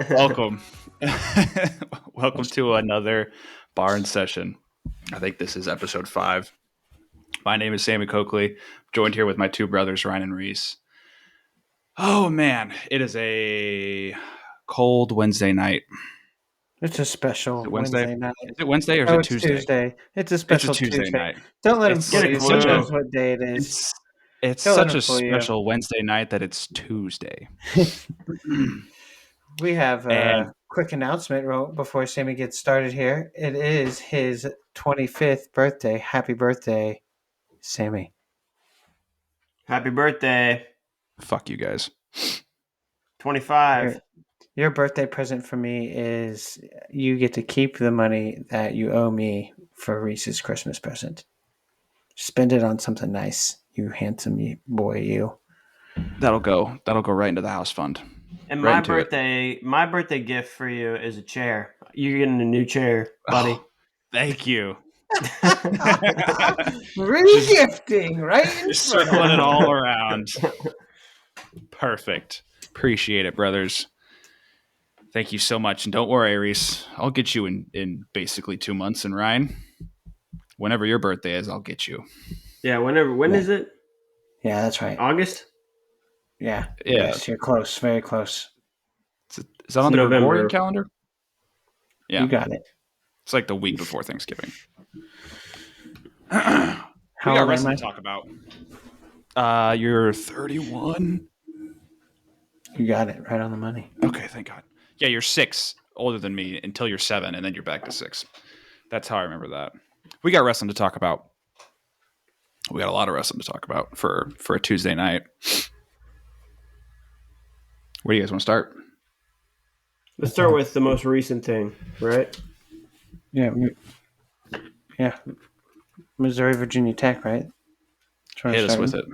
Welcome. Welcome to another Barn session. I think this is episode 5. My name is Sammy Coakley, joined here with my two brothers, Ryan and Reese. Oh, man. It is a cold Wednesday night. It's a special Is it Wednesday? Wednesday night. Is it Wednesday or is Oh, it it's Tuesday? Tuesday. It's a special Tuesday Tuesday. night. Don't let him It's fool Get a you. clue. He knows what day it is. It's Don't let such him a fool you. special Wednesday night that it's Tuesday. We have a And- quick announcement before Sammy gets started here. It is his 25th birthday. Happy birthday, Sammy. Happy birthday. Fuck you guys. 25. Your birthday present for me is you get to keep the money that you owe me for Reese's Christmas present. Spend it on something nice, you handsome boy, you. That'll go right into the house fund. And Right my into it. my birthday gift for you is a chair. You're getting a new chair, buddy. Oh, thank you. Re-gifting, right? Just circling it all around. Perfect. Appreciate it, brothers. Thank you so much. And don't worry, Reese. I'll get you in basically 2 months. And Ryan, whenever your birthday is, I'll get you. Yeah, whenever. When is it? Yeah, that's right. August? Yeah. Yeah. Yes, you're close. Very close. Is that on the November. Gregorian calendar? Yeah. You got it. It's like the week before Thanksgiving. How We got old am wrestling I? to talk about. You're 31. You got it. Right on the money. Okay, thank God. Yeah, you're 6 older than me until you're 7, and then you're back to 6. That's how I remember that. We got wrestling to talk about. We got a lot of wrestling to talk about for a Tuesday night. Where do you guys want to start? Let's start with the most recent thing, right? Yeah. Yeah. Missouri, Virginia Tech, right? Hit us with it.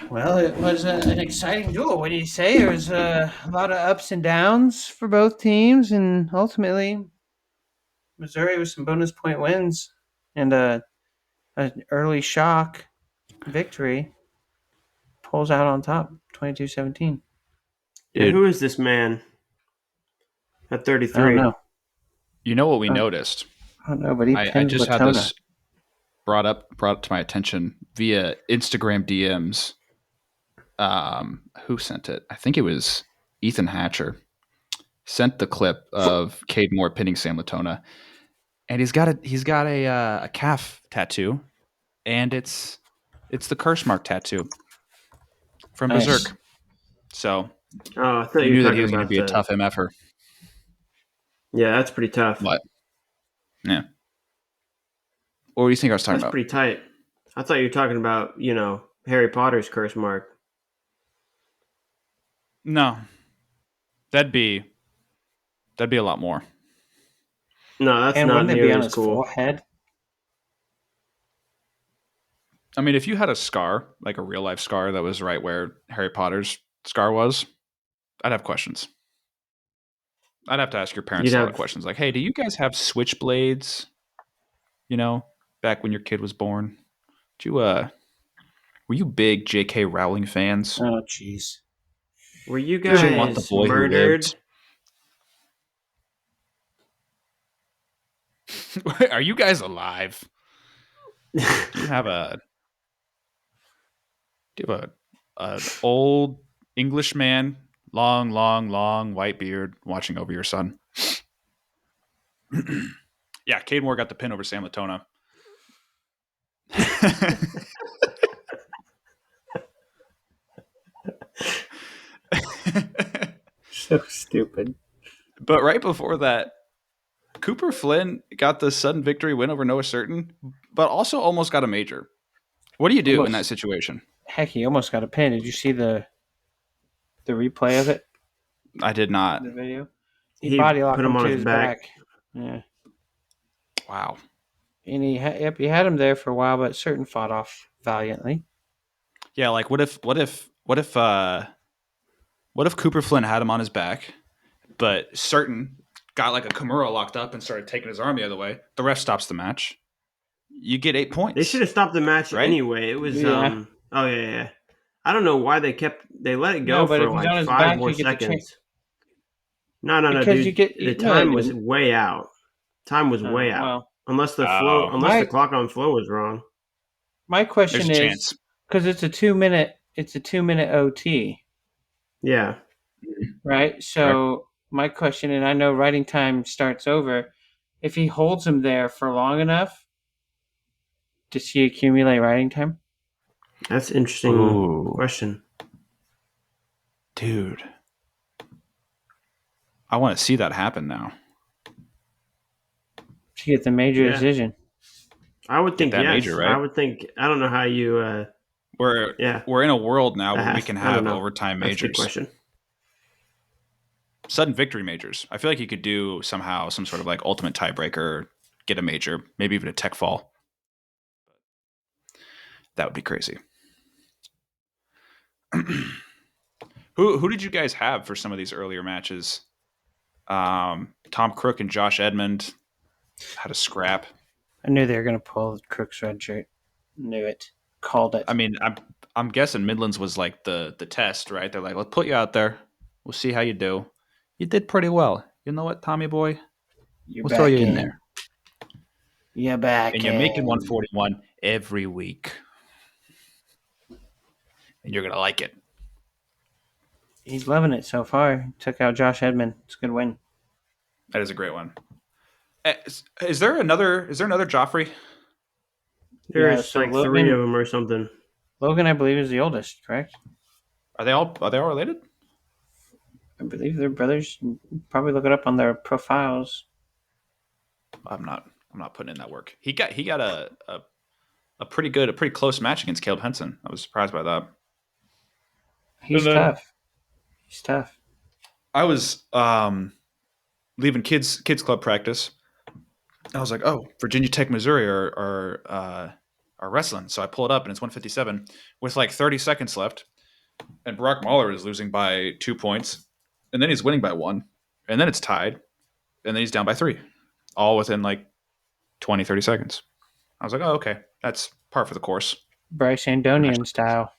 Well, it was an exciting duel. What do you say? There was a lot of ups and downs for both teams, and ultimately, Missouri with some bonus point wins and an early shock victory pulls out on top, 22-17. Yeah, Dude. who is this man at I 33? don't know. You know what we noticed? I don't know, but he I pinned just had Latona. this brought up to my attention via Instagram DMs. Who sent it? I think it was Ethan Hatcher. Sent the clip of Cade Moore pinning Sam Latona, and he's got a calf tattoo, and it's the curse mark tattoo from Nice. Berserk. So Oh, I thought you you knew were that he talking was going to about be a tough MFer. Yeah, that's pretty tough. What? Yeah. What do you think I was talking That's about? pretty tight. I thought you were talking about, Harry Potter's curse mark. No, that'd be a lot more. No, that's And not wouldn't it be nearly on as his cool. forehead? I mean, if you had a scar, like a real life scar that was right where Harry Potter's scar was, I'd have questions. I'd have to ask your parents You'd a lot have- of questions. Like, hey, do you guys have switchblades? Back when your kid was born? Were you big J.K. Rowling fans? Oh, jeez. Were you Did you want the guys boy who murdered? lived? Are you guys alive? Do you have an old English man, long white beard, watching over your son? Yeah, Cade Moore got the pin over Sam Latona. So stupid. But right before that, Cooper Flynn got the sudden victory win over Noah Certain, but also almost got a major. What do you do in that situation? Heck, he almost got a pin. Did you see the replay of it? I did not. The video? He body locked put him him on to his his back. Yeah. Wow. And he had him there for a while, but Certain fought off valiantly. Yeah, like what if Cooper Flynn had him on his back, but Certain got like a Kimura locked up and started taking his arm the other way? The ref stops the match. You get 8 points. They should have stopped the match Right? anyway. It was Yeah. Oh yeah. I don't know why they let it go No, but for if he's like on his 5 back, more you get the chance. seconds. No, Because you dude. get The no, they time was didn't. way out. Time was way out. Well, Unless Oh, the my clock on flow was wrong. my there's question a is chance. because it's a 2-minute OT, Yeah. right? Correct. So my question, and I know writing time starts over. If he holds him there for long enough, does he accumulate writing time? That's an interesting Ooh, question. dude, I want to see that happen now. To get the major Yeah. decision. I would Get think that major yes. I right. would think I don't know how you yeah. We're in a world now where we can I don't have know. overtime That's a good majors, question. sudden victory majors. I feel like you could do somehow some sort of like ultimate tiebreaker, get a major, maybe even a tech fall. That would be crazy. Who did you guys have for some of these earlier matches? Tom Crook and Josh Edmond had a scrap. I knew they were going to pull Crook's red shirt. Knew it. Called it. I mean, I'm guessing Midlands was like the test, right? They're like, let's put you out there. We'll see how you do. You did pretty well. You know what, Tommy boy? You're We'll throw back you in in. there. You're back And you're making in. 141 every week. And you're gonna like it. He's loving it so far. Took out Josh Edmond. It's a good win. That is a great one. Is there another Joffrey? Yeah, There's so like 3 of Logan, them or something. I believe, is the oldest, correct? Are they all related? I believe they're brothers. Probably look it up on their profiles. I'm not putting in that work. He got a pretty close match against Caleb Henson. I was surprised by that. He's And then tough. He's tough. I was leaving kids club practice. I was like, oh, Virginia Tech, Missouri are wrestling. So I pull it up and it's 157 with like 30 seconds left. And Brock Mahler is losing by 2 points. And then he's winning by 1. And then it's tied. And then he's down by 3. All within like 20, 30 seconds. I was like, oh, okay. That's par for the course. Bryce Andonian style.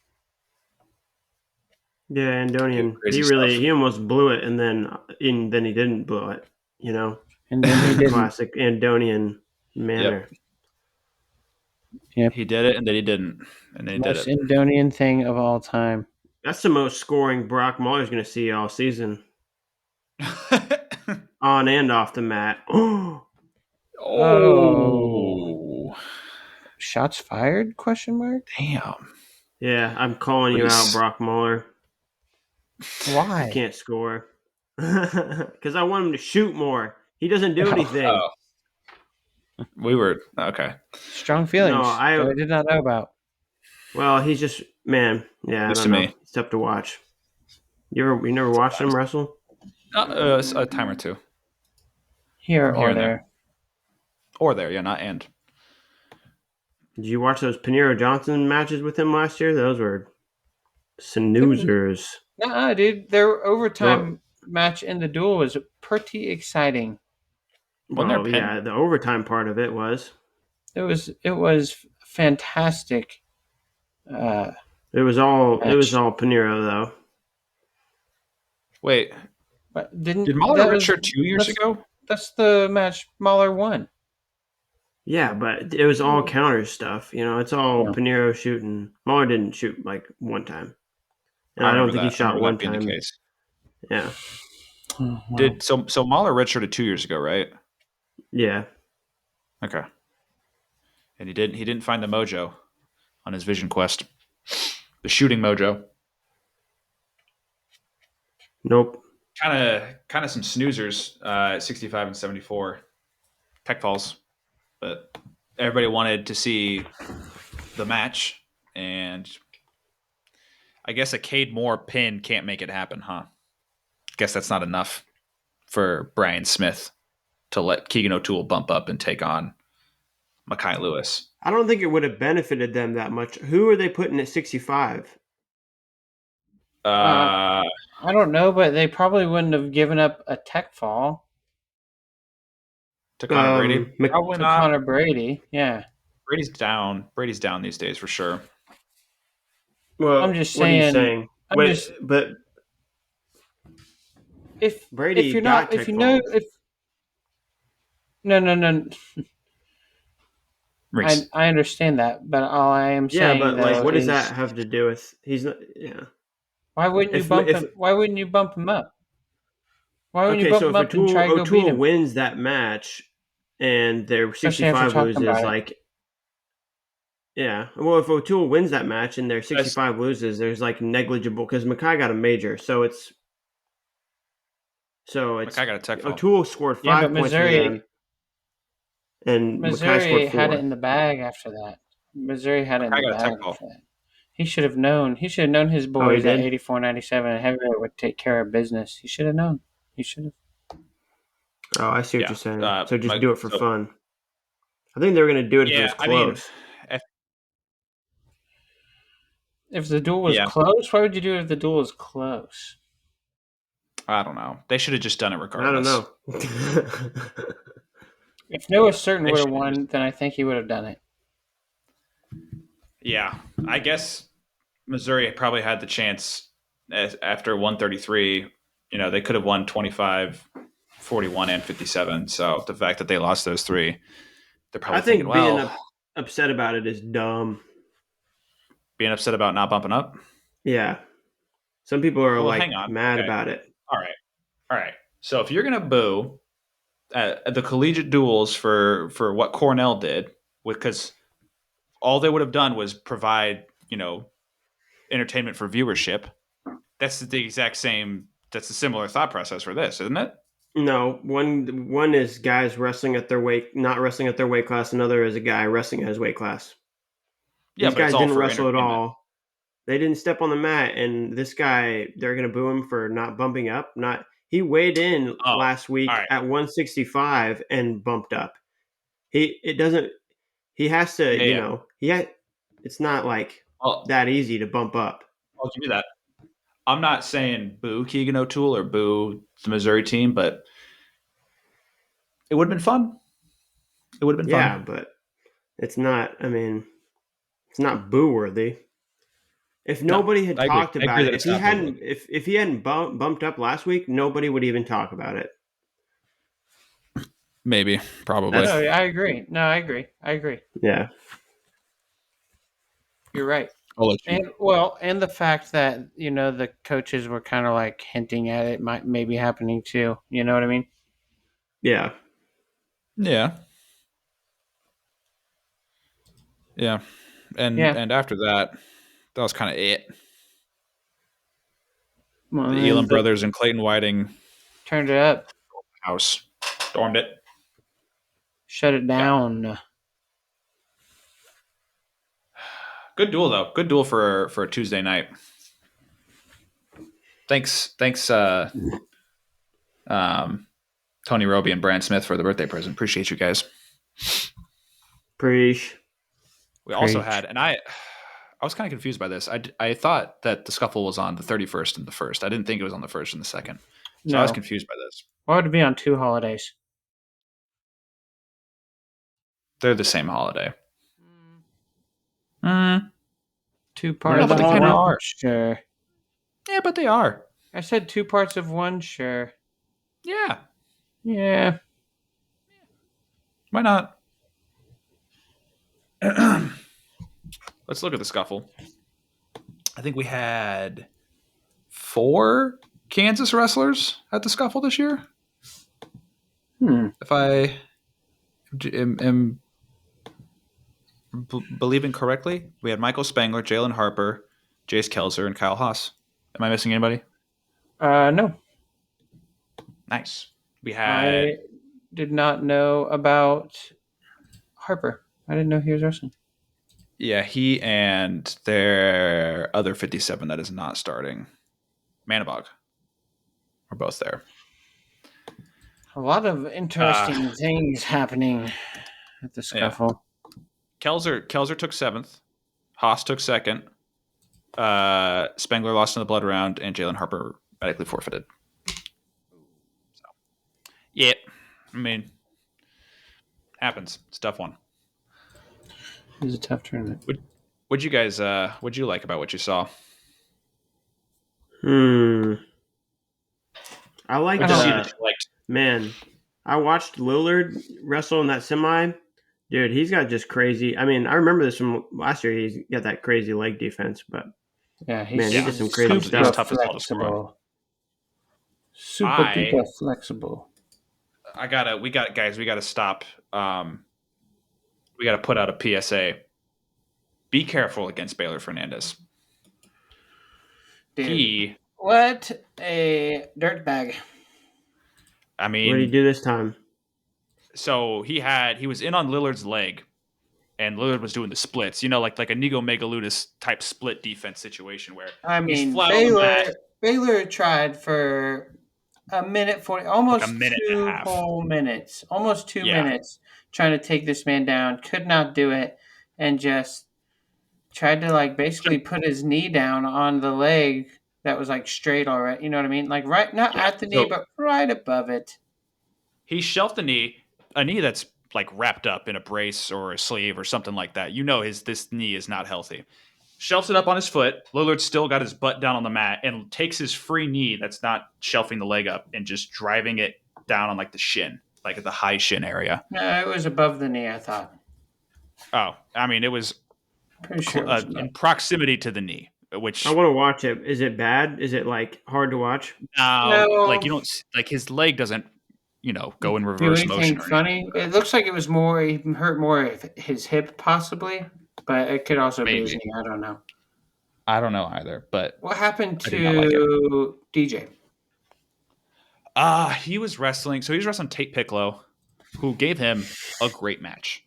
Yeah, Dude, Andonian. crazy stuff. He almost blew it and then he didn't blow it, you know. And then he didn't. Classic Andonian manner. Yep. He did it and then he didn't. And then he did Most it. Andonian thing of all time. That's the most scoring Brock Mahler's going to see all season, on and off the mat. Oh. Shots fired? Question mark. Damn. Yeah, I'm calling you out, Brock Mahler. You Why? can't score. Because I want him to shoot more. He doesn't do anything. Oh. We were okay. Strong feelings. No, that I did not know about. Well, he's just man. Yeah, I News to don't know. me. It's tough to watch. You never watched him wrestle? A time or two. Here Here or and there. Or there, yeah, not and. Did you watch those Panero Johnson matches with him last year? Those were snoozers. Nah, dude. Their Well, overtime match in the duel was pretty exciting. Wasn't there a pin? yeah, the overtime part of it was. It was fantastic. It was all Match. Panero though. But Did Mahler redshirt 2 years ago? That's the match Mahler won. Yeah, but it was all counter stuff. You know, it's all Panero shooting. Mahler didn't shoot like one time, and I don't think he shot one being the time. case. Yeah. Oh, wow. So Mahler redshirted 2 years ago, right? Yeah. Okay. And he didn't find the mojo on his vision quest. The shooting mojo. Nope. Kind of some snoozers, 65 and 74 tech falls, but everybody wanted to see the match, and I guess a Cade Moore pin can't make it happen, huh? Guess that's not enough for Brian Smith to let Keegan O'Toole bump up and take on Mekhi Lewis. I don't think it would have benefited them that much. Who are they putting at 65? I don't know, but they probably wouldn't have given up a tech fall to Connor Brady? Probably not. Connor Brady, yeah. Brady's down. Brady's down these days for sure. Well, I'm just what are you saying. saying? But If Brady you're not, got if Tech you know, Falls. if no, Reese. I understand that, but all I am Yeah, saying but like, though what does is, that have to do with? He's not. Yeah. why wouldn't you bump If him? Why wouldn't you bump him up? Why wouldn't you okay, bump so him if up and try to go beat O'Toole him? wins that match, and their Especially after 65 talking loses, about it. like, yeah. Well, if O'Toole wins that match and their That's 65 loses, there's like negligible because Mackay got a major, so it's Mackay got a tech fall. O'Toole scored Yeah, but 5 points for them, and Mackay scored Missouri had it 4. in the bag after that. Missouri had it in Mackay the got a tech bag fall. after that. He should have known. He should have known his Oh, he boys at did. 84, 97 and heavyweight would take care of business. He should have known. He should have. Oh, I see what Yeah. you're saying. So just do it for So fun. I think they were gonna do it if it yeah, was I mean, close. If the duel was yeah, close, why would you do it if the duel was close? I don't know. They should have just done it I don't regardless. know. If Noah Certain They would have should have just. won, then I think he would have done it. Yeah, I guess Missouri probably had the chance after 133. They could have won 25, 41, and 57. So the fact that they lost those three, they're I probably thinking, think being well, upset about it is dumb. being upset about not bumping up. Yeah. Some people are Well, like hang on. mad Okay. about it. All right. All right. So if you're gonna boo the collegiate duels for what Cornell did, because all they would have done was provide entertainment for viewership. That's the exact same. That's a similar thought process for this, isn't it? No, one is guys wrestling at their weight, not wrestling at their weight class. Another is a guy wrestling at his weight class. Yeah, These but it's guys all didn't for wrestle at entertainment. all. They didn't step on the mat, and this guy, they're gonna boo him for not bumping up. Not he weighed in Oh, last all week right. at 165 and bumped up. It doesn't. He has to, Yeah, yeah. It's not like Well, that easy to bump up. I'll give you that. I'm not saying boo Keegan O'Toole or boo the Missouri team, but it would have been fun. It would have been Yeah, fun. but it's not. I mean, it's not boo worthy. If No, nobody had I agree. talked I agree about it, that if it's he not boo hadn't, worthy. if he hadn't bumped up last week, nobody would even talk about it. Maybe, probably. No, That's I agree. No, I agree. I agree. yeah, You're right. I'll let you. And the fact that the coaches were kind of like hinting at it might maybe happening too. You know what I mean? yeah. Yeah, yeah, and Yeah. and after that, that was kind of it. Well, The and Elam brothers and Clayton Whiting turned it up, house stormed it. shut it Yeah, down. good duel though. Good duel for a Tuesday night. Thanks, um, Tony Roby and Brand Smith for the birthday present. Appreciate you guys. Preach. We also had, and I was kind of confused by this. I thought that the scuffle was on the 31st and the first. I didn't think it was on the first and the second. So I was No, confused by this. why would it be on 2 holidays? They're the same holiday. Mm, 2 They're parts but the they of kind of holiday. one. are. Sure. Yeah, but they are. I said 2 parts of one. Sure. Yeah. Yeah. Why not? Let's look at the scuffle. I think we had 4 Kansas wrestlers at the scuffle this year. If I am believing correctly, we had Michael Spangler, Jalen Harper, Jace Kelzer, and Kyle Haas. Am I missing anybody? No. Nice. We had I did not know about Harper. I didn't know he was wrestling. he and their other 57 that is not starting, Manabog, are both there. A lot of interesting things happening at the scuffle. Yeah. Kelzer took 7th. Haas took 2nd. Spangler lost in the blood round, and Jalen Harper medically forfeited. So, yeah, I mean, happens. It's a tough one. It was a tough tournament. What'd you like about what you saw? I What liked to see that you liked? man. I watched Lillard wrestle in that semi. Dude, he's got just crazy. I mean, I remember this from last year. He's got that crazy leg defense, but Yeah, man, he he's Yeah, did some crazy super he's stuff. tough as hell to score on. flexible. Super I duper flexible. we gotta stop. We gotta put out a PSA. Be careful against Baylor Fernandez. Dude, He, what a dirtbag. I What did he mean, do this time? so he was in on Lillard's leg, and Lillard was doing the splits. You know, like a Nigo Megaludis type split defense situation where I he's mean, flat on the mat Baylor tried for a minute 40, like a almost minute and a two half. whole minutes, almost two Yeah, minutes trying to take this man down. Could not do it, and just tried to like basically put his knee down on the leg that was like straight already. You know what I mean? Like right, not yeah. at the knee, So but right above it. he shelved a knee that's like wrapped up in a brace or a sleeve or something like that. You know, this knee is not healthy. Shelves it up on his foot. Lillard still got his butt down on the mat and takes his free knee that's not shelving the leg up and just driving it down on like the shin, like at the high shin area. No, it was above the knee. I thought. Oh, I mean, it was Pretty sure it was above. in proximity to the knee, I which want to watch it. Is it bad? Is it like hard to watch? now, like No, you don't like his leg doesn't, go in do reverse motion anything or anything. funny. It looks like it was more. He hurt more of his hip, possibly, but it could also be his Maybe knee. I don't know. I don't know either, but What happened I did not like it. to DJ? He was wrestling. So he was wrestling Tate Piccolo, who gave him a great match.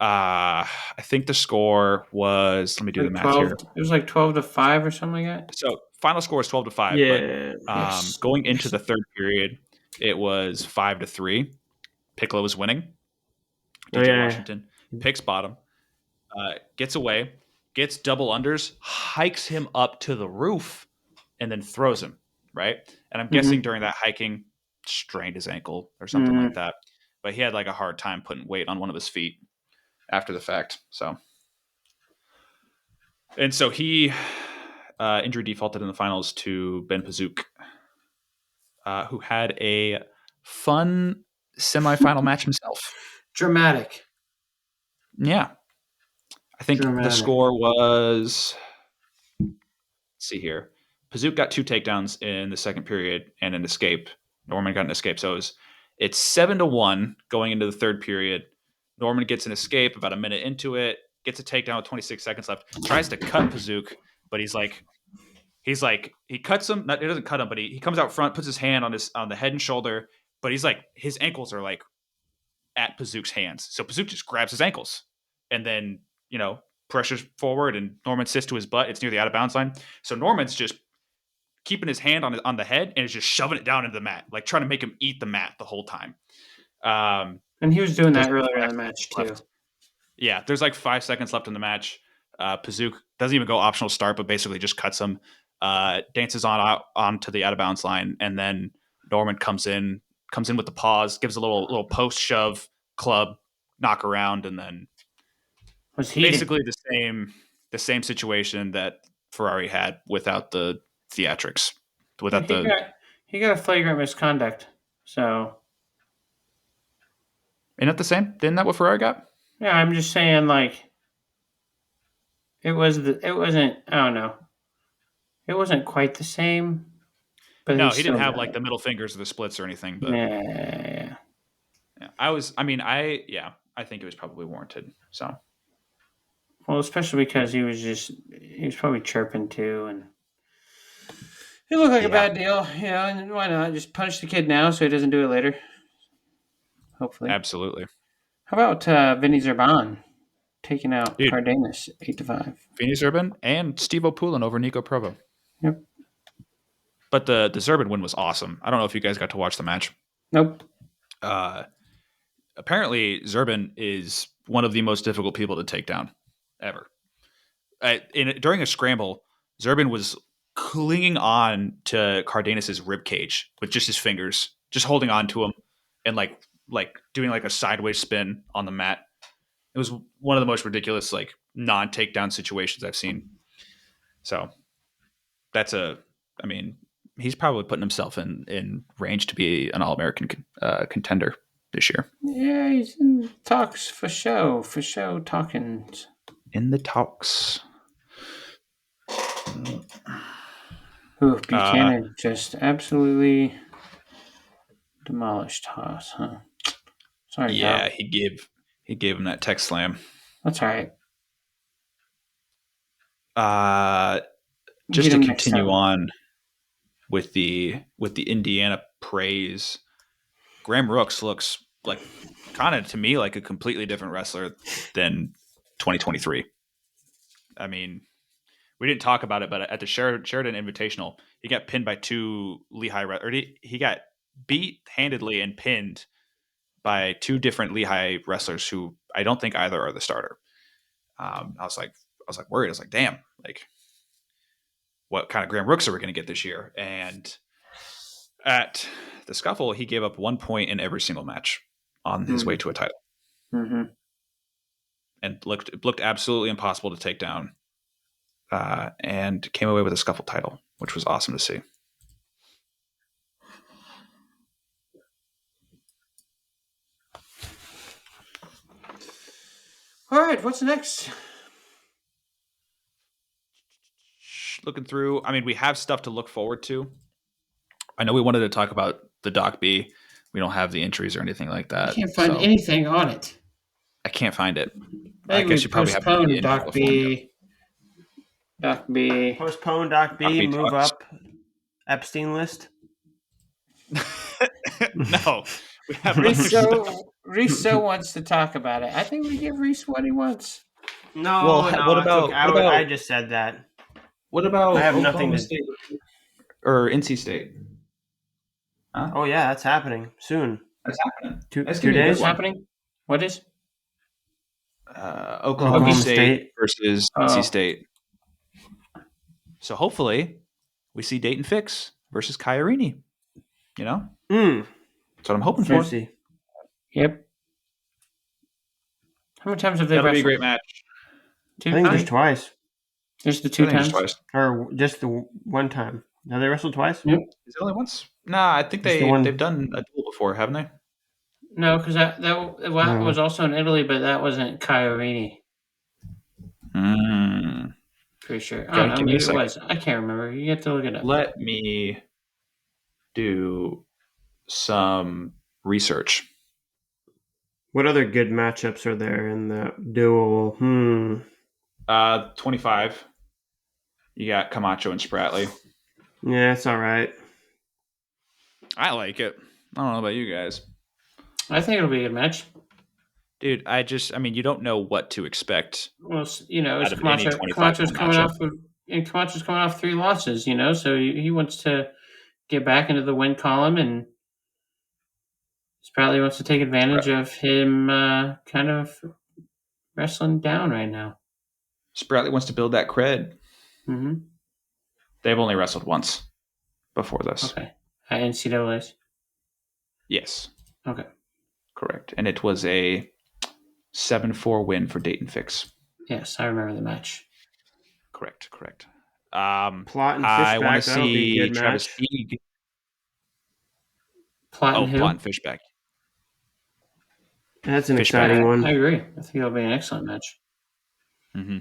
I think the score was. Let me do the Like math 12. here. It was like 12-5 or something like that. So final score is 12-5, but Yeah. Yes. going into the third period, it was 5-3. Piccolo was winning. Oh DJ yeah. Washington picks bottom, gets away, gets double unders, hikes him up to the roof, and then throws him. Right, and I'm guessing during that hiking, strained his ankle or something like that. But he had like a hard time putting weight on one of his feet after the fact. So he injury defaulted in the finals to Ben Pazook, who had a fun semifinal match himself. Dramatic. Yeah. I think the Dramatic. score was, let's see here. Pazook got 2 takedowns in the second period and an escape. Norman got an escape. So it's 7-1 going into the third period. Norman gets an escape about a minute into it, gets a takedown with 26 seconds left, tries to cut Pazook, but he cuts him. He doesn't cut him, but he comes out front, puts his hand on the head and shoulder, but he's like, his ankles are like at Pazook's hands. So Pazook just grabs his ankles and then, pressures forward, and Norman sits to his butt. It's near the out of bounds line. So Norman's just keeping his hand on the head and is just shoving it down into the mat, like trying to make him eat the mat the whole time. And he was doing There's that earlier in the 5 match seconds too. left. Yeah, there's like 5 seconds left in the match. Pazook doesn't even go optional start, but basically just cuts him, dances on to the out of bounds line, and then Norman comes in with the pause, gives a little post shove club knock around, and then Was heated. basically the same situation that Ferrari had without the theatrics, without He got a flagrant misconduct. So Isn't that the same? Didn't that what Ferrari got? yeah, I'm just saying like it wasn't, I don't know. It wasn't quite the same, but he No, he still didn't have got like it. the middle fingers or the splits or anything, but Yeah. yeah, I think it was probably warranted. So Well, especially because he was probably chirping too, and it looked like a yeah, bad deal, and why not just punish the kid now so he doesn't do it later? Hopefully. absolutely. How about Vinny Zerban taking out Dude, Cardenas 8-5? Phoenix Urban and Steve O'Poulin over Nico Provo. Yep. But the Zerban win was awesome. I don't know if you guys got to watch the match. Nope. Apparently, Zerban is one of the most difficult people to take down ever. During a scramble, Zerban was clinging on to Cardenas's rib cage with just his fingers, just holding on to him and like doing like a sideways spin on the mat. It was one of the most ridiculous like non-takedown situations I've seen. So I mean, he's probably putting himself in range to be an All-American contender this year. Yeah, he's in talks for show talking. In the talks. Ooh, Buchanan just absolutely demolished Haas, huh? Sorry, Yeah, Doc. he gave him that tech slam. That's all right. Just Get to him next continue time. on with the Indiana praise, Graham Rooks looks like kind of to me like a completely different wrestler than 2023. I mean, we didn't talk about it, but at the Sheridan Invitational, he got pinned by two Lehigh, or he got beat handedly and pinned by two different Lehigh wrestlers who I don't think either are the starter. I was worried. I was like, damn, like what kind of Graham Rooks are we going to get this year? And at the Scuffle, he gave up 1 point in every single match on his way to a title, and looked absolutely impossible to take down. And came away with a Scuffle title, which was awesome to see. All right, what's next? Looking through, I mean, we have stuff to look forward to. I know we wanted to talk about the Doc B. We don't have the entries or anything like that. I can't find anything on it. I can't find it. I guess you probably have to be in Doc B. Doc B. Postpone Doc B. Doc B move talks. up Epstein list. No, we have Reese so wants to talk about it. I think we give Reese what he wants. No, Well, no, what about- okay. what about- I just said that. What about I have Oklahoma nothing to- State or NC State? Huh? Oh yeah, that's happening soon. That's happening. Two That's gonna be a days. good one. Happening? What is? Oklahoma Oklahoma State State. versus NC State. So hopefully we see Dayton Fix versus Kairini. You know? That's what I'm hoping for. Juicy. Yep. How many times have they That'll be a wrestled? great match. Two I think times? just twice, There's the two I think times. it's twice. or just the one time. Have they wrestled twice? Yep. Is it only once? Nah, I think Just the one. they've done a duel before, haven't they? No, because that was also in Italy, but that wasn't Kairini. Pretty sure. I don't know. Give me Maybe a it second. was. I can't remember. You have to look it up. Let me do some research. What other good matchups are there in the duel? 25. You got Camacho and Spratley. Yeah, it's all right. I like it. I don't know about you guys. I think it'll be a good match. Dude, I mean, you don't know what to expect. Well, you know, Out it's of any 25 Camacho's coming matchup. Camacho's coming off 3 losses. You know, so he wants to get back into the win column, and Spratley wants to take advantage of him kind of wrestling down right now. Spratley wants to build that cred. Mm-hmm. They've only wrestled once before this. Okay. At NCAAs? Yes. Okay. Correct. And it was a 7-4 win for Dayton Fix. Yes, I remember the match. Correct. Plot and I want Fishback, to that'll be a see good Travis match. Teague. Plot and who? Plot and Fishback. That's an Fishback. exciting one. I agree. I think it'll be an excellent match. Mm-hmm.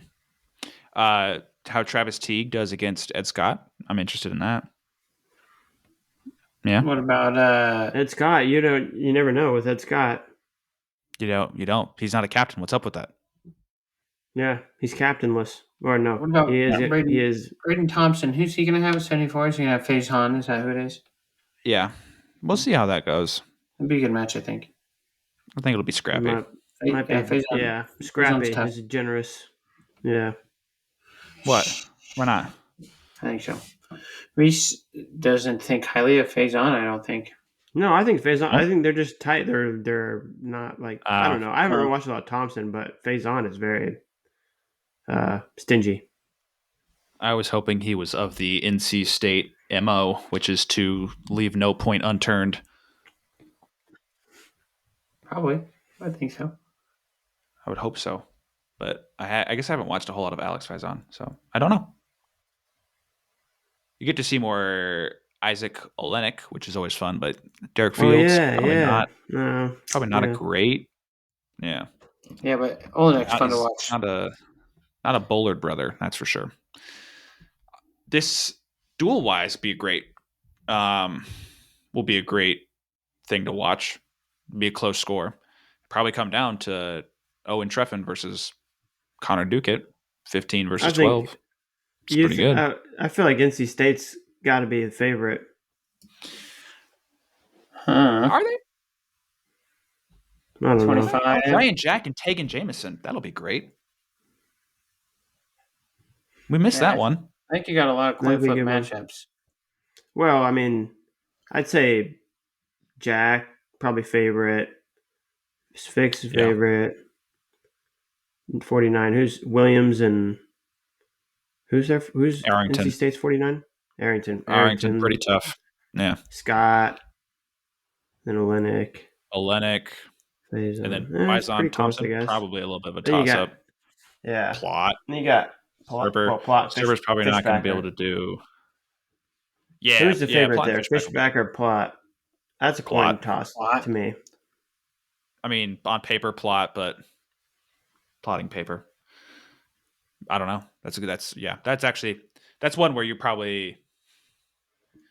How Travis Teague does against Ed Scott. I'm interested in that. Yeah. What about Ed Scott, you never know with Ed Scott. You don't. He's not a captain. What's up with that? Yeah, he's captainless. Or no, What about he is. Braden? He is. Braden Thompson? Who's he going to have at 74? Is he going to have FaZe Han? Is that who it is? Yeah. We'll see how that goes. It'd be a good match, I think. I think it'll be scrappy. Might be. FaZe Han. Yeah, FaZe scrappy. Han's tough. He's generous. Yeah. What? Why not? I think so. Reese doesn't think highly of FaZe Han, I don't think. No, I think Faison. I think they're just tight. They're not like I don't know. I haven't really watched a lot of Thompson, but Faison is very stingy. I was hoping he was of the NC State MO, which is to leave no point unturned. Probably. I think so. I would hope so. But I guess I haven't watched a whole lot of Alex Faison, so I don't know. You get to see more Isaac Olenek, which is always fun, but Derek Fields probably not a great. Yeah. Yeah, but Olenek's fun to watch. Not a Bullard brother, that's for sure. This duel wise be great. Will be a great thing to watch. Be a close score. Probably come down to Owen Treffin versus Connor Duquette, 15 versus 12. It's pretty good. I feel like NC State's got to be the favorite. Are they? I don't 25. know. Ryan Jack and Tegan Jameson. That'll be great. We missed that one. I think you got a lot of coin flip matchups. Well, I mean, I'd say Jack probably favorite. Sphinx favorite. 49. Who's Williams and who's Arrington. NC State's 49? Arrington, pretty tough. Yeah. Scott. Then Olenek. And then Faison Thompson, probably a little bit of a toss-up. Yeah. Plot. And you got Plot. Server's probably not going to be able to do. Yeah. Who's the favorite there? Fishback or Plot? That's a coin toss to me. I mean, on paper, Plot, but plotting paper. I don't know. That's one where you probably.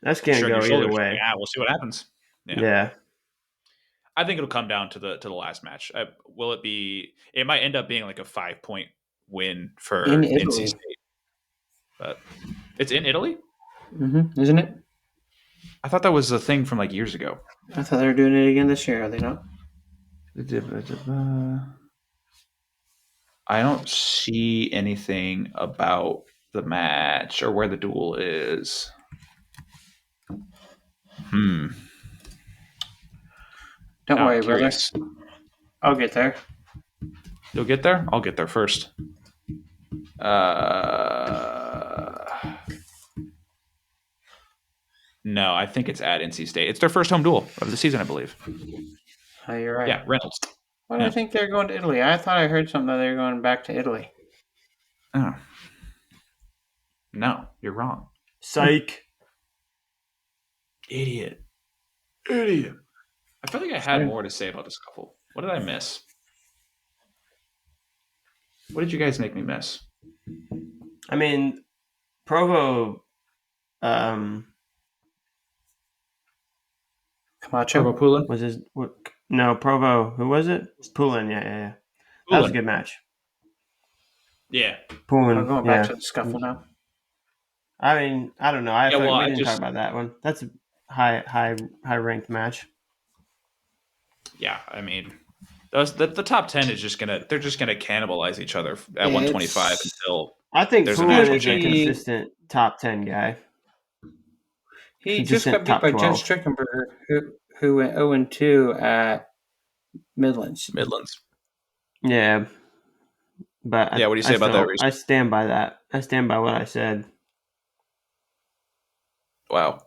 That's going to go either way. Yeah, we'll see what happens. Yeah. I think it'll come down to the last match. Will it be? It might end up being like a 5-point win for NC State, but it's in Italy, isn't it? I thought that was a thing from like years ago. I thought they were doing it again this year. Are they not? I don't see anything about the match or where the duel is. Don't worry, brother. I'll get there. You'll get there? I'll get there first. No, I think it's at NC State. It's their first home duel of the season, I believe. Oh, you're right. Yeah, Reynolds. Why do I think they're going to Italy? I thought I heard something that they're going back to Italy. Oh. No, you're wrong. Psych. Idiot. I feel like I had more to say about the scuffle. What did I miss? What did you guys make me miss? I mean, Provo. Camacho? Provo Poulin? Was his. No, Provo. Who was it? Poulin, yeah. That was a good match. Yeah. Poulin. I'm going back to the scuffle now. I mean, I don't know. I didn't talk about that one. That's a high ranked match. Yeah, I mean, the top 10 is they're just gonna cannibalize each other at 125 until. I think Poulin is a consistent top 10 guy. He just got beat by Jen Strickenberger, who went 0-2 at Midlands. Yeah. But what do you say about that, Reese? I stand by that. I stand by what I said. Wow.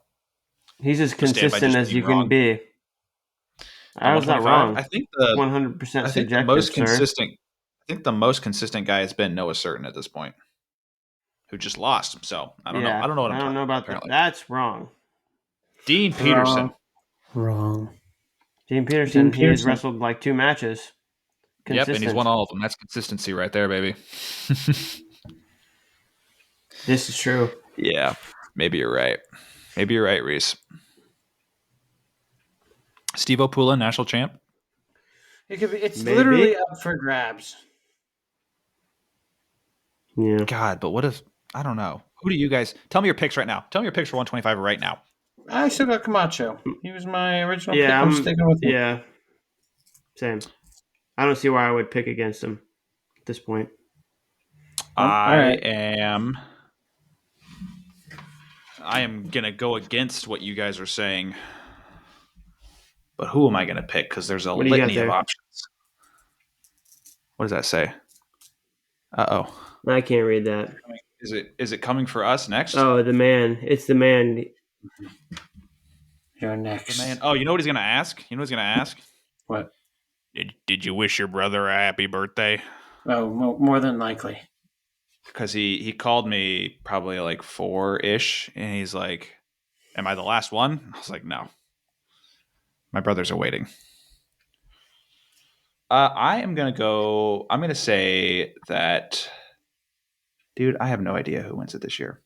He's as consistent as you can be. I was not wrong. I think 100% subjective, consistent. I think the most consistent guy has been Noah Certain at this point, who just lost. So I don't know. I don't know what I'm talking about. I don't know about that. That's wrong. Dean Peterson. Wrong. Dean Peterson. He's wrestled like 2 matches. Yep, and he's won all of them. That's consistency right there, baby. This is true. Yeah, maybe you're right. Maybe you're right, Reese. Steve O'Pula, national champ. It could be. It's literally up for grabs. Yeah. God, but what if I don't know? Who do you guys? Tell me your picks right now. Tell me your picks for 125 right now. I still got Camacho. He was my original pick. I'm sticking with him. Yeah. Same. I don't see why I would pick against him at this point. I am gonna go against what you guys are saying, but who am I gonna pick? Because there's a litany of options. What does that say? I can't read that. Is it coming for us next? Oh, the man. It's the man. You're next. The man. Oh, you know what he's gonna ask? What? Did you wish your brother a happy birthday? Oh, more than likely. Because he called me probably like 4-ish, and he's like, "Am I the last one?" I was like, "No, my brothers are waiting." I am gonna go. I'm gonna say that, dude. I have no idea who wins it this year.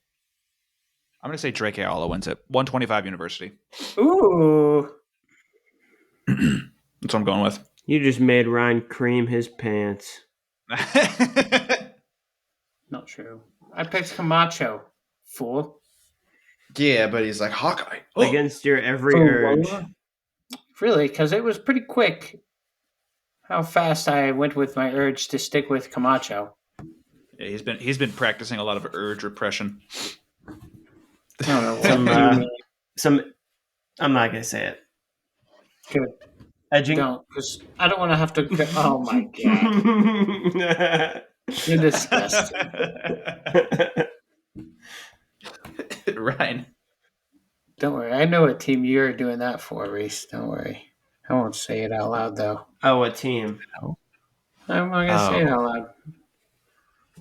I'm gonna say Drake Ayala wins it. 125 University. Ooh. That's what I'm going with. You just made Ryan cream his pants. Not true. I picked Camacho. Fool. Yeah, but he's like Hawkeye. Against your every Fool. urge. Really? Because it was pretty quick how fast I went with my urge to stick with Camacho. Yeah, he's been practicing a lot of urge repression. I don't know what I'm not gonna say it. Good. Edging. Don't, because I don't want to have to. Oh my god, you're disgusting. Ryan. Don't worry, I know what team you're doing that for, Reese. Don't worry. I won't say it out loud though. Oh, what team? I'm not gonna say it out loud.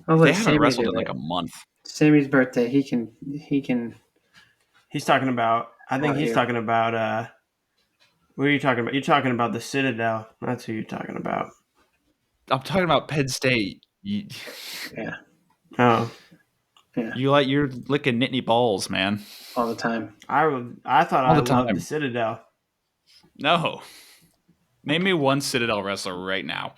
I'll They let haven't Sammy wrestled do in like it. a month. Sammy's birthday. He can. He's talking about. I think Not he's you. talking about. What are you talking about? You're talking about the Citadel. That's who you're talking about. I'm talking about Penn State. Yeah, Oh, You're licking Nittany balls, man. all the time. I thought All I the loved time. the Citadel. No. Name me one Citadel wrestler right now.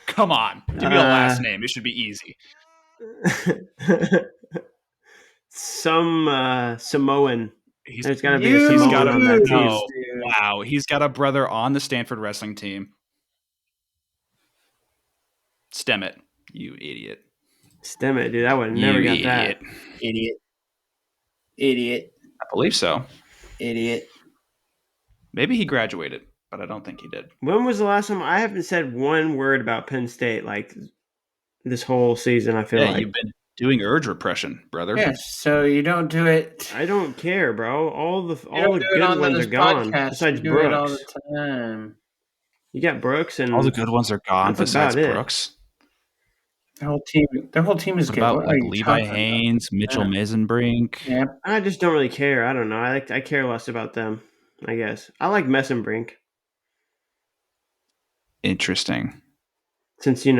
Come on. Give me a last name. It should be easy. Some Samoan. There's got to be a You Samoan on that team. No. Wow. He's got a brother on the Stanford wrestling team. Stem it, you idiot. Stem it, dude. I would have never got that. Idiot. I believe so. Idiot. Maybe he graduated, but I don't think he did. When was the last time I haven't said one word about Penn State like this whole season? I feel like you've been doing urge repression, brother. Yes, so you don't do it. I don't care, bro. All the You good ones are gone. Besides you do Brooks, it all the time. you got Brooks and All the good ones are gone that's besides about it. Brooks. The whole team is What good. about What are like you Levi talking about? Haynes, Mitchell Mazenbrink? Yeah. I just don't really care. I don't know. I care less about them. I guess I like Messenbrink Interesting. since his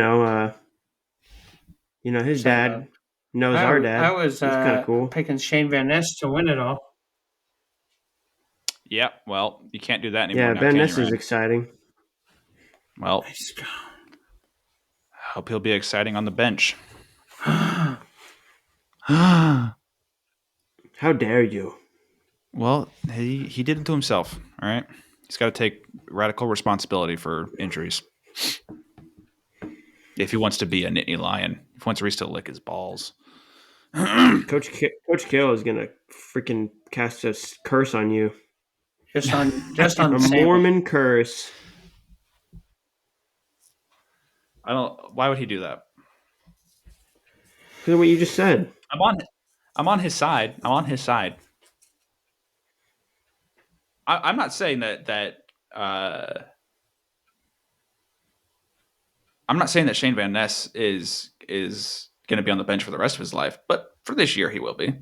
dad knows our dad. I was It's kind of cool. picking Shane Van Ness to win it all. Yeah, well, you can't do that anymore. Yeah, now, Ben can Ness you, is Ryan? exciting. Well, hope he'll be exciting on the bench. How dare you? Well, he did it to himself. All right, he's got to take radical responsibility for injuries if he wants to be a Nittany Lion. If he wants Reese to lick his balls. Coach Kale is gonna freaking cast a curse on you. Just on A Sammy. Mormon curse. I don't. Why would he do that? Because of what you just said. I'm on his side. I'm on his side. I'm not saying that. I'm not saying that Shane Van Ness is going to be on the bench for the rest of his life, but for this year he will be.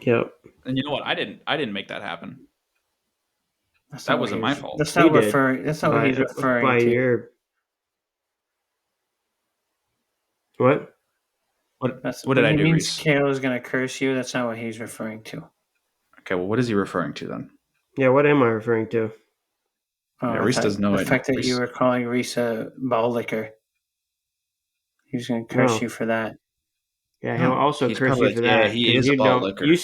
Yep. And you know what? I didn't make that happen. That's That not wasn't what my he's- fault. That's He not did. referring. That's not what he's referring by to. your what? What That's did I he do, means Reese? Kale is going to curse you. That's not what he's referring to. Okay, well, what is he referring to then? Yeah, what am I referring to? Oh, Yeah, I Reese thought doesn't know the it. fact that Reese- you were calling Reese a ball licker. He was going to curse No. you for that. Yeah, he'll also He's curse probably you for like, yeah, that. he 'cause is a you ball don't. licker. You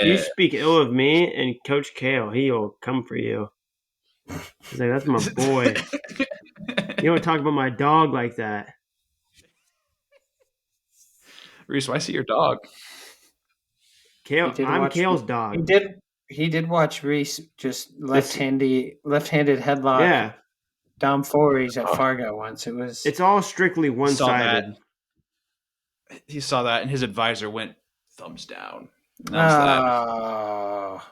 Yeah. speak ill of me and Coach Kale. He'll come for you. He's like, that's my boy. You don't talk about my dog like that. Reese, why see your dog? Kale, He did I'm watch- Kale's dog. He did watch Reese just left-handed headlock Yeah, Dom Fories at Fargo once. It was it's all strictly one-sided. He saw that, and his advisor went thumbs down. And that was that. oh,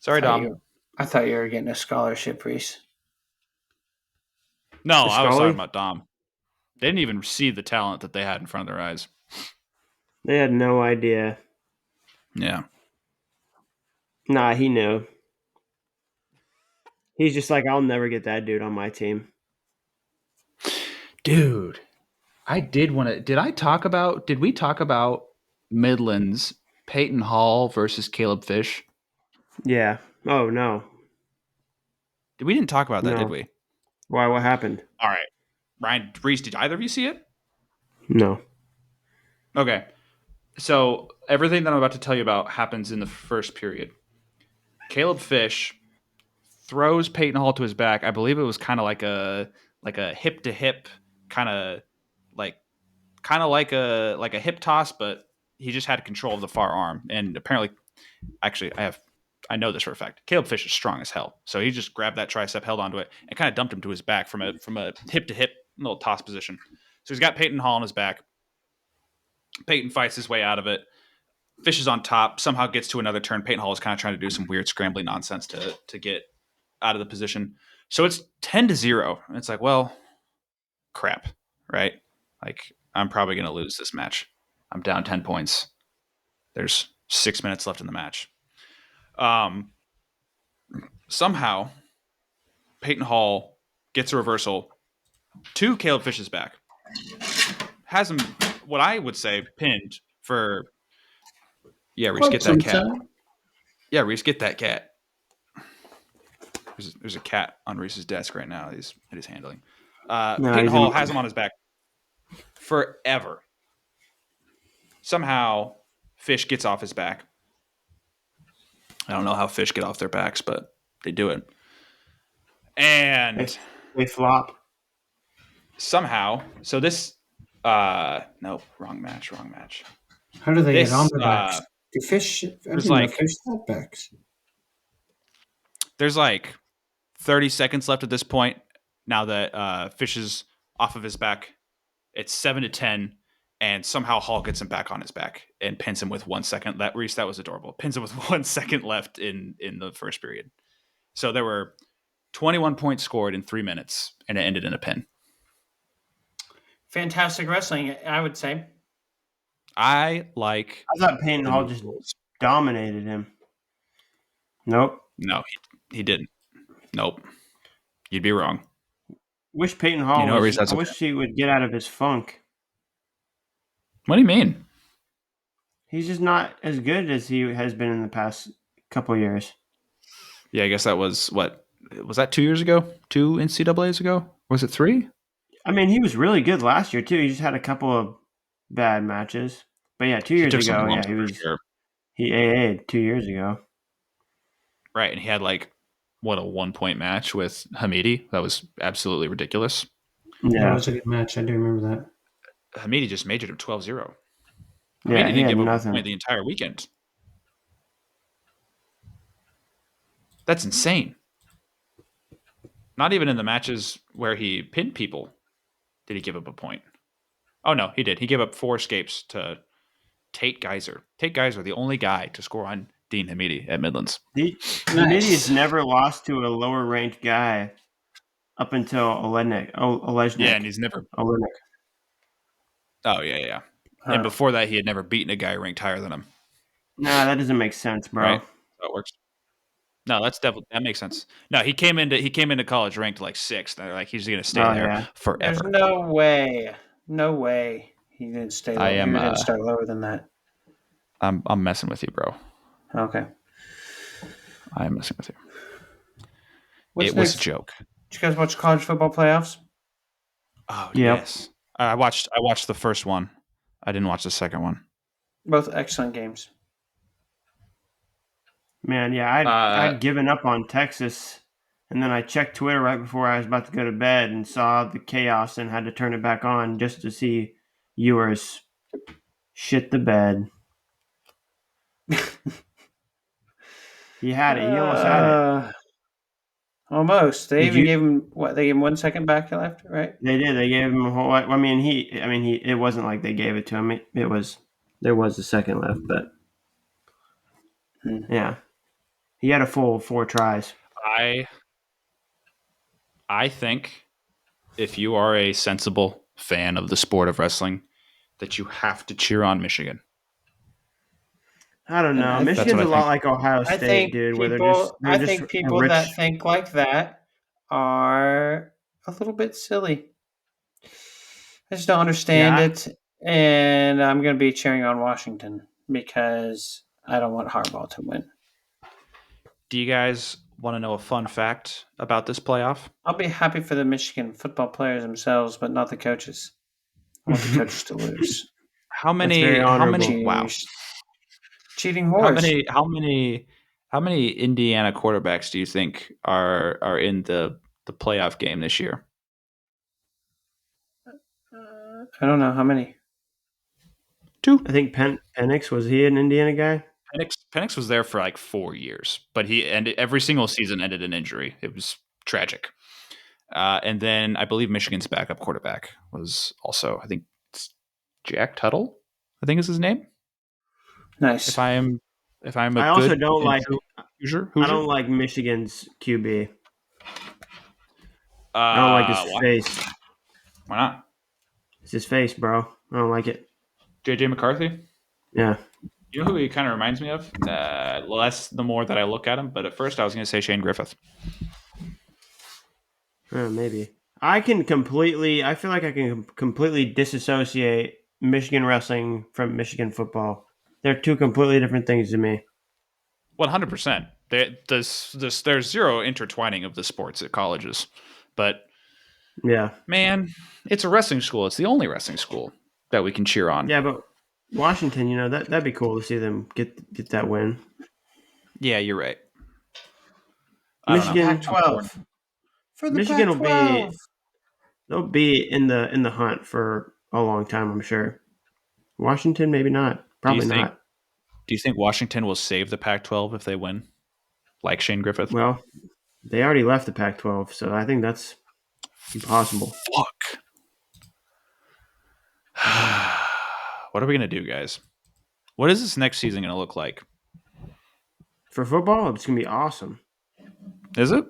Sorry, Dom. I thought you were getting a scholarship, Reese. No, I was Scully? talking about Dom. They didn't even see the talent that they had in front of their eyes. They had no idea. Yeah. Nah, he knew. He's just like, I'll never get that dude on my team. Dude, I did want to. Did we talk about Midland's Peyton Hall versus Caleb Fish? Yeah. Oh, no. We didn't talk about that, No. did we? Why? What happened? All right. Ryan, Reese, did either of you see it? No. Okay. So everything that I'm about to tell you about happens in the first period. Caleb Fish throws Peyton Hall to his back. I believe it was kind of like a hip to hip kind of like a hip toss, but he just had control of the far arm. And apparently, actually, I know this for a fact. Caleb Fish is strong as hell, so he just grabbed that tricep, held onto it, and kind of dumped him to his back from a hip to hip little toss position. So he's got Peyton Hall on his back. Peyton fights his way out of it. Fish is on top, somehow gets to another turn. Peyton Hall is kind of trying to do some weird scrambling nonsense to get out of the position. So it's 10-0. And it's like, well, crap, right? Like, I'm probably going to lose this match. I'm down 10 points. There's 6 minutes left in the match. Somehow, Peyton Hall gets a reversal to Caleb Fish's back. Has him, what I would say, pinned for... Yeah, Reese, get that cat. Yeah, Reese, get that cat. There's a cat on Reese's desk right now that he's handling. Peyton Hall has him on his back forever. Somehow, Fish gets off his back. I don't know how fish get off their backs, but they do it. And they flop. Somehow, so this nope, wrong match. How do they get on their backs? Do fish? There's like fish have backs. There's like 30 seconds left at this point. Now that Fish is off of his back, it's 7-10, and somehow Hall gets him back on his back and pins him with 1 second. That was adorable. Pins him with 1 second left in the first period. So there were 21 points scored in 3 minutes, and it ended in a pin. Fantastic wrestling, I would say. I thought Peyton Hall just dominated him. Nope. No, he didn't. Nope. You'd be wrong. Wish Peyton Hall I wish he would get out of his funk. What do you mean? He's just not as good as he has been in the past couple years. Yeah, I guess that was that 2 years ago? 2 NCAAs ago? Was it 3? I mean, he was really good last year too. He just had a couple of bad matches. But yeah, 2 years ago, he AA'd 2 years ago. Right, and he had like a 1-point match with Hamidi. That was absolutely ridiculous. Yeah, that was a good match. I do remember that. Hamidi just majored him 12-0. Yeah, Hamidi didn't give up a point the entire weekend. That's insane. Not even in the matches where he pinned people did he give up a point. Oh, no, he did. He gave up 4 escapes to Tate Geiser. Tate Geiser, the only guy to score on Dean Hamidi at Midlands. Hamidi has never lost to a lower-ranked guy up until Olejnik. Yeah, and he's never... Olejnik. Oh, yeah. And before that, he had never beaten a guy ranked higher than him. Nah, that doesn't make sense, bro. Right? That works. No, that makes sense. No, he came into college ranked like 6th. They're like, he's going to stay there forever. There's no way he didn't stay lower. He didn't start lower than that. I'm messing with you, bro. Okay. I am messing with you. It was a joke. Did you guys watch college football playoffs? Oh, yes. I watched the first one. I didn't watch the second one. Both excellent games. Man, yeah, I'd given up on Texas, and then I checked Twitter right before I was about to go to bed and saw the chaos and had to turn it back on just to see Ewers shit the bed. He had it. He almost had it. Almost. They gave him 1 second back left, right? They did. They gave him a whole. I mean, it wasn't like they gave it to him. There was a second left, but yeah. He had a full 4 tries. I think if you are a sensible fan of the sport of wrestling, that you have to cheer on Michigan. I don't know. And Michigan's a lot like Ohio I State, think dude, where they're people just a people rich. that think like that are a little bit silly. I just don't understand Yeah, it, and I'm going to be cheering on Washington because I don't want Harbaugh to win. Do you guys want to know a fun fact about this playoff? I'll be happy for the Michigan football players themselves, but not the coaches. I want the coaches to lose. That's very How honorable. many wow. Cheating horse. How many Indiana quarterbacks do you think are in the playoff game this year? I don't know how many. 2. I think Penix, was he an Indiana guy? Penix was there for like 4 years, but he ended every single season ended in injury. It was tragic. And then I believe Michigan's backup quarterback was also, I think, it's Jack Tuttle, I think is his name. Nice. If I'm a I also good don't like Hoosier. I don't like Michigan's QB. I don't like his face. Why not? It's his face, bro. I don't like it. JJ McCarthy. Yeah. You know who he kind of reminds me of? Less the more that I look at him, but at first I was going to say Shane Griffith. Maybe. I feel like I can completely disassociate Michigan wrestling from Michigan football. They're two completely different things to me. 100%. There's zero intertwining of the sports at colleges, but yeah, man, it's a wrestling school. It's the only wrestling school that we can cheer on. Yeah, but Washington, that'd be cool to see them get that win. Yeah, you're right. Michigan, Pac-12 for the Michigan Pac-12. They'll be in the hunt for a long time, I'm sure. Washington, maybe not. Probably not. Do you think Washington will save the Pac-12 if they win, like Shane Griffith? Well, they already left the Pac-12, so I think that's impossible. Fuck. What are we gonna do, guys? What is this next season gonna look like? For football, it's gonna be awesome. Is it?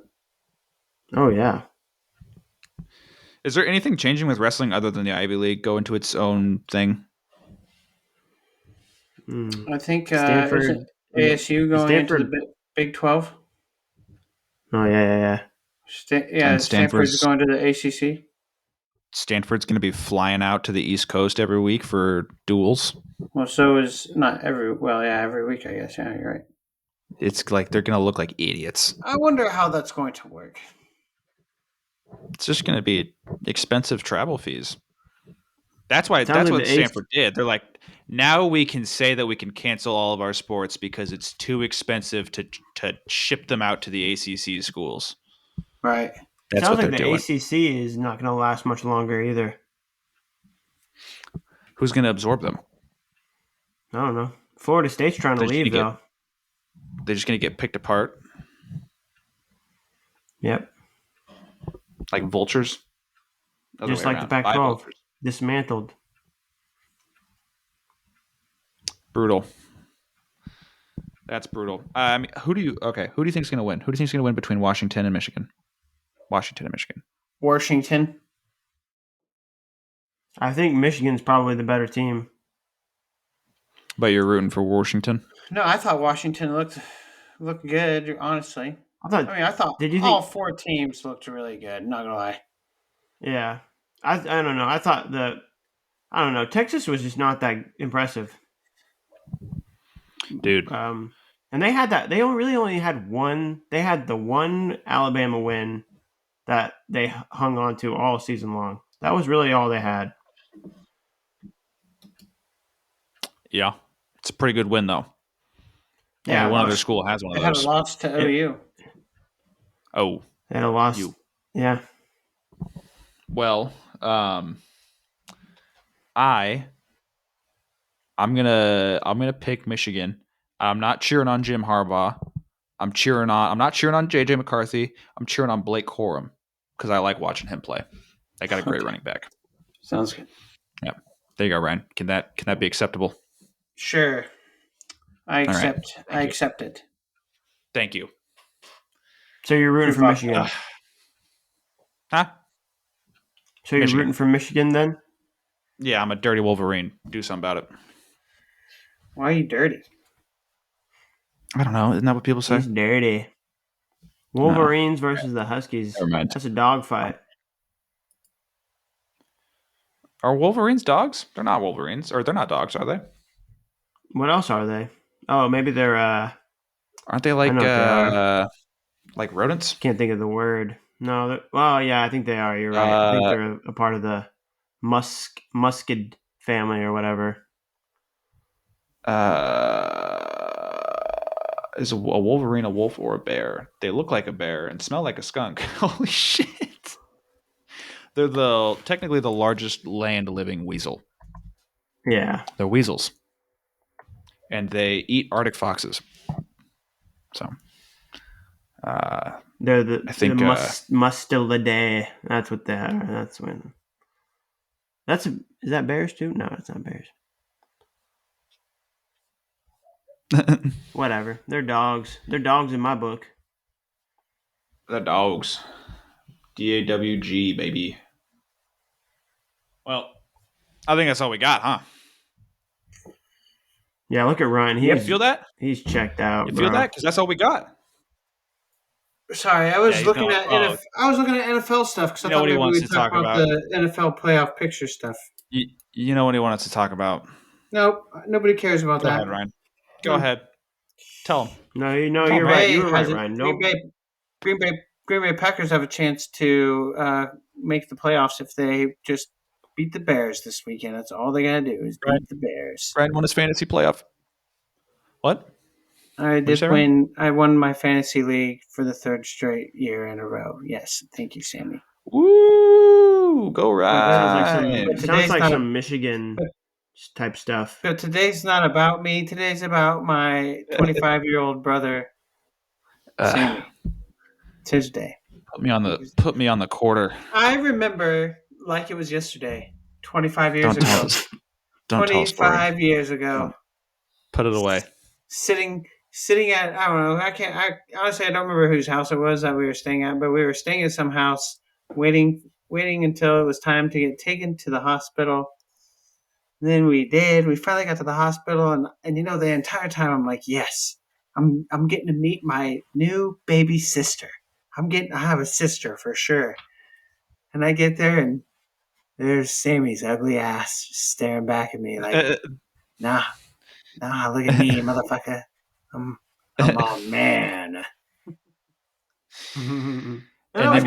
Oh yeah. Is there anything changing with wrestling other than the Ivy League go into its own thing? I think Stanford, ASU going Stanford, into the Big 12. Oh yeah. Stanford's going to the ACC. Stanford's going to be flying out to the East Coast every week for duels. Well, so is not every. Well, yeah, every week, I guess. Yeah, you're right. It's like they're going to look like idiots. I wonder how that's going to work. It's just going to be expensive travel fees. That's what Stanford did. They're like, now we can say that we can cancel all of our sports because it's too expensive to ship them out to the ACC schools. Right. That's Sounds what like they're doing. The ACC is not going to last much longer either. Who's going to absorb them? I don't know. Florida State's trying to leave, though. They're just going to get picked apart? Yep. Like vultures? Just like the Pac-12. Dismantled. Brutal. That's brutal. Who do you think is going to win? Who do you think is going to win between Washington and Michigan? Washington. I think Michigan's probably the better team. But you're rooting for Washington? No, I thought Washington looked good, honestly. I thought all 4 teams looked really good, not gonna lie. Yeah. I don't know. I thought I don't know. Texas was just not that impressive. Dude. And they had that. They only had one. They had the one Alabama win that they hung on to all season long. That was really all they had. Yeah. It's a pretty good win, though. Yeah. Only one other school has one of those. They had a loss to OU. Oh. They had a loss. Yeah. Well, I'm gonna pick Michigan. I'm not cheering on Jim Harbaugh. I'm not cheering on JJ McCarthy. I'm cheering on Blake Corum because I like watching him play. I got a great running back. Sounds good. Yeah. There you go, Ryan. Can that be acceptable? Sure. I accept. Right. I accept it. Thank you. So you're rooting for Michigan. Huh? So you're rooting for Michigan then? Yeah, I'm a dirty Wolverine. Do something about it. Why are you dirty? I don't know. Isn't that what people say? He's dirty. Wolverines versus the Huskies. Never mind. That's a dogfight. Are Wolverines dogs? They're not Wolverines. Or they're not dogs, are they? What else are they? Oh, maybe they're Aren't they like I know what they are. Like rodents? Can't think of the word. No, well, yeah, I think they are. You're right. I think they're a part of the muskid family or whatever. Is a Wolverine a wolf or a bear? They look like a bear and smell like a skunk. Holy shit! They're technically the largest land living weasel. Yeah, they're weasels, and they eat Arctic foxes. So, they're the I think Mustelidae. That's what they are. That's when. Is that bears too? No, it's not bears. Whatever. They're dogs. They're dogs in my book. The dogs. DAWG, baby. Well, I think that's all we got, huh? Yeah, look at Ryan. You feel that? He's checked out. You feel that? Because that's all we got. Sorry, I was looking at NFL stuff because I thought maybe we'd talk about the NFL playoff picture stuff. You know what he wanted to talk about? Nope, nobody cares about that. Go ahead, Ryan. Go ahead. Tell him. No, you're right. You were right, Ryan. Green Bay Packers have a chance to make the playoffs if they just beat the Bears this weekend. That's all they gotta do is beat the Bears. Ryan won his fantasy playoff. What? I did win. I won my fantasy league for the third straight year in a row. Yes, thank you, Sammy. Woo! Go Ryan! Sounds like some Michigan type stuff. But today's not about me. Today's about my 25-year-old brother, Sammy. It's his day. Put me on the quarter. I remember like it was yesterday. 25 years ago. Don't 25 years ago. Put it away. Sitting at, I don't know, honestly I don't remember whose house it was that we were staying at, but we were staying at some house waiting until it was time to get taken to the hospital. And then we finally got to the hospital, and the entire time I'm like, yes, I'm getting to meet my new baby sister. I have a sister for sure. And I get there and there's Sammy's ugly ass just staring back at me like, nah, look at me, motherfucker. I'm a man. I was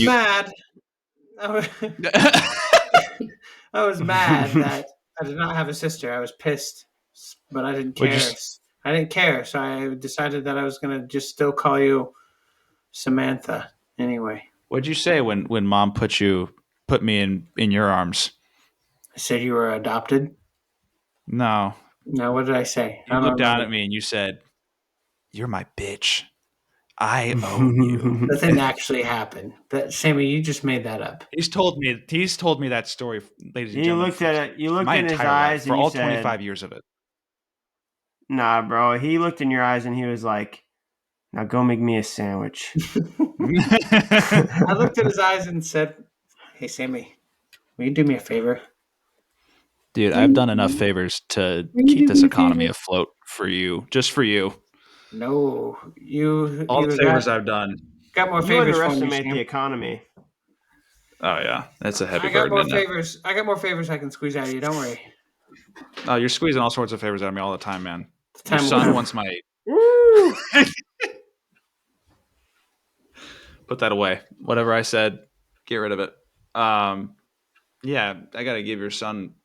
mad. I was mad that I did not have a sister. I was pissed, but I didn't care. I didn't care, so I decided that I was going to just still call you Samantha anyway. What'd you say when Mom put me in your arms? I said you were adopted? No. No, what did I say? You looked down at me and you said, "You're my bitch. I own you." That didn't actually happen. Sammy, you just made that up. He's told me that story, ladies and gentlemen. You looked at it. You looked in his eyes for all 25 years of it. Nah, bro. He looked in your eyes and he was like, "Now go make me a sandwich." I looked at his eyes and said, "Hey, Sammy, will you do me a favor?" Dude, I've done enough favors to keep this economy afloat for you, just for you. No, all the favors I've done. Got more favors. You underestimate the economy. Oh yeah, that's a heavy burden. I got more favors I can squeeze out of you. Don't worry. Oh, you're squeezing all sorts of favors out of me all the time, man. Your son wants my. Put that away. Whatever I said, get rid of it. Yeah, I gotta give your son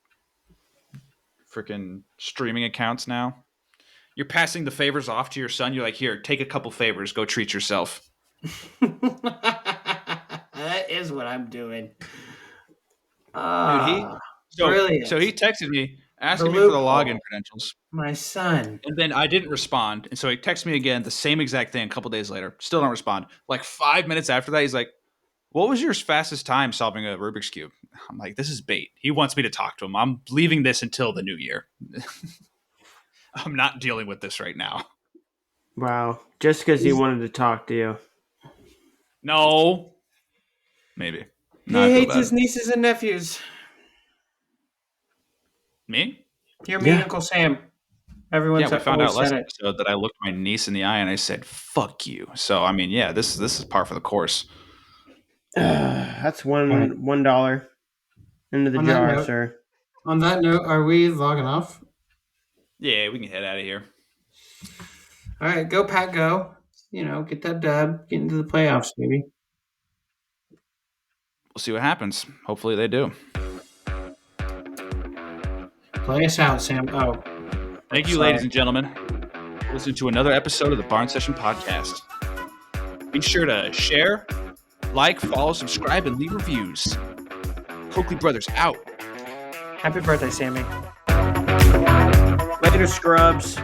freaking streaming accounts now. You're passing the favors off to your son. You're like, here, take a couple favors. Go treat yourself. That is what I'm doing. Dude, so he texted me asking me for the login credentials. My son. And then I didn't respond. And so he texted me again, the same exact thing a couple days later. Still don't respond. Like 5 minutes after that, he's like, what was your fastest time solving a Rubik's Cube? I'm like, this is bait. He wants me to talk to him. I'm leaving this until the new year. I'm not dealing with this right now. Wow. Just because he wanted to talk to you. No. Maybe. No, I He feel hates bad. his nieces and nephews. Me? You're me, Yeah. Uncle Sam. Yeah, Everyone's we found always out last said it. episode that I looked my niece in the eye and I said, "Fuck you." So I mean, yeah, this is par for the course. That's Right. $1 into the On that jar, note- sir. On that note, are we logging off? Yeah, we can head out of here. All right, go Pack, go. Get that dub, get into the playoffs, maybe. We'll see what happens. Hopefully they do. Play us out, Sam. Oh, Thank you, sorry. ladies and gentlemen. Listen to another episode of the Barn Session Podcast. Be sure to share, like, follow, subscribe, and leave reviews. Coakley Brothers out. Happy birthday, Sammy. Later, scrubs.